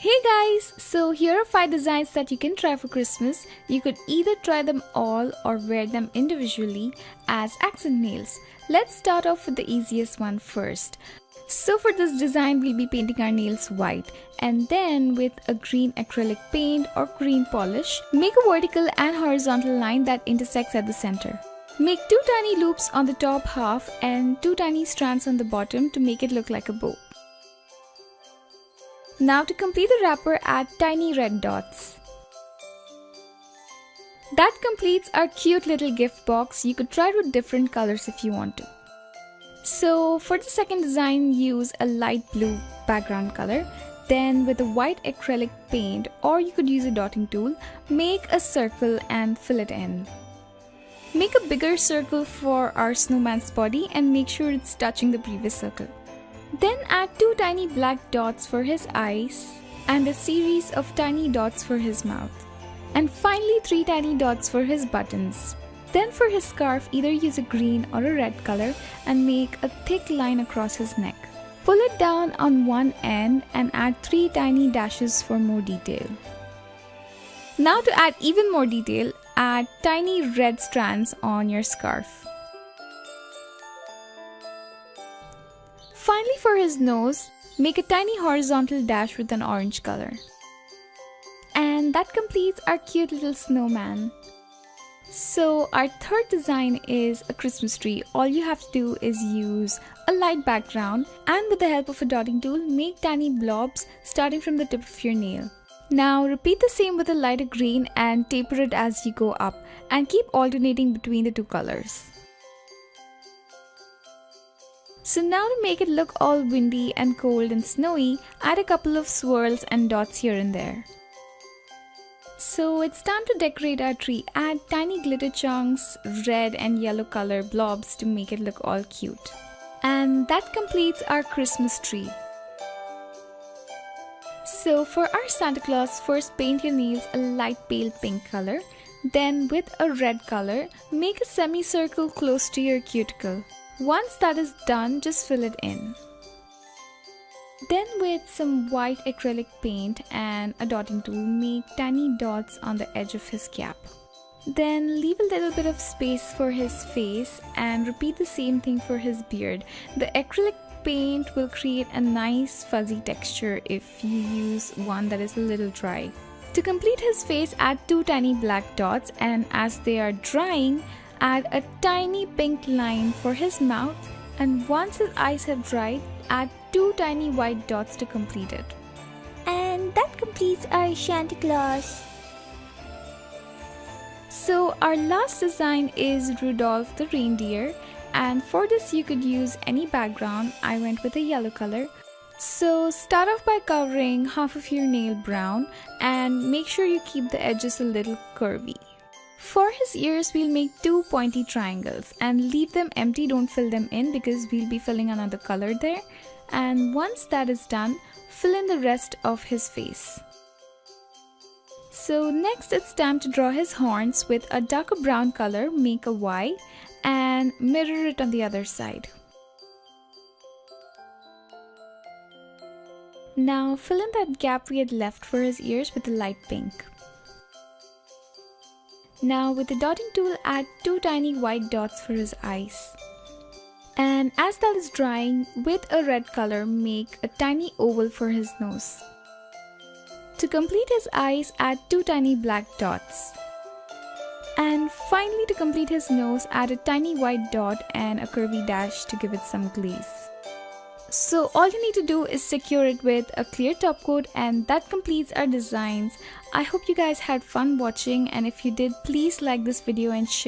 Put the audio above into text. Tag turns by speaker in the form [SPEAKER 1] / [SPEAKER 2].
[SPEAKER 1] Hey guys! So here are 5 designs that you can try for Christmas. You could either try them all or wear them individually as accent nails. Let's start off with the easiest one first. So for this design, we'll be painting our nails white, and then with a green acrylic paint or green polish, make a vertical and horizontal line that intersects at the center. Make 2 tiny loops on the top half and 2 tiny strands on the bottom to make it look like a bow. Now to complete the wrapper, add tiny red dots. That completes our cute little gift box. You could try it with different colors if you want to. So for the second design, use a light blue background color. Then with a white acrylic paint, or you could use a dotting tool, make a circle and fill it in. Make a bigger circle for our snowman's body and make sure it's touching the previous circle. Then add 2 tiny black dots for his eyes and a series of tiny dots for his mouth. And finally 3 tiny dots for his buttons. Then for his scarf, either use a green or a red color and make a thick line across his neck. Pull it down on one end and add 3 tiny dashes for more detail. Now to add even more detail, add tiny red strands on your scarf. Finally, for his nose, make a tiny horizontal dash with an orange color. And that completes our cute little snowman. So our third design is a Christmas tree. All you have to do is use a light background and with the help of a dotting tool, make tiny blobs starting from the tip of your nail. Now repeat the same with a lighter green and taper it as you go up, and keep alternating between the 2 colors. So now to make it look all windy and cold and snowy, add a couple of swirls and dots here and there. So it's time to decorate our tree. Add tiny glitter chunks, red and yellow color blobs to make it look all cute. And that completes our Christmas tree. So for our Santa Claus, first paint your nails a light pale pink color. Then with a red color, make a semicircle close to your cuticle. Once that is done, just fill it in. Then with some white acrylic paint and a dotting tool, make tiny dots on the edge of his cap. Then leave a little bit of space for his face and repeat the same thing for his beard. The acrylic paint will create a nice fuzzy texture if you use one that is a little dry. To complete his face, add 2 tiny black dots, and as they are drying, add a tiny pink line for his mouth, and once his eyes have dried, add 2 tiny white dots to complete it.
[SPEAKER 2] And that completes our Santa Claus.
[SPEAKER 1] So our last design is Rudolph the reindeer, and for this you could use any background. I went with a yellow color. So start off by covering half of your nail brown and make sure you keep the edges a little curvy. For his ears, we'll make 2 pointy triangles and leave them empty, don't fill them in because we'll be filling another color there. And once that is done, fill in the rest of his face. So next it's time to draw his horns. With a darker brown color, make a Y and mirror it on the other side. Now fill in that gap we had left for his ears with a light pink. Now with the dotting tool, add 2 tiny white dots for his eyes. And as that is drying, with a red color, make a tiny oval for his nose. To complete his eyes, add 2 tiny black dots. And finally, to complete his nose, add a tiny white dot and a curvy dash to give it some glaze. So all you need to do is secure it with a clear top coat, and that completes our designs. I hope you guys had fun watching, and if you did, please like this video and share.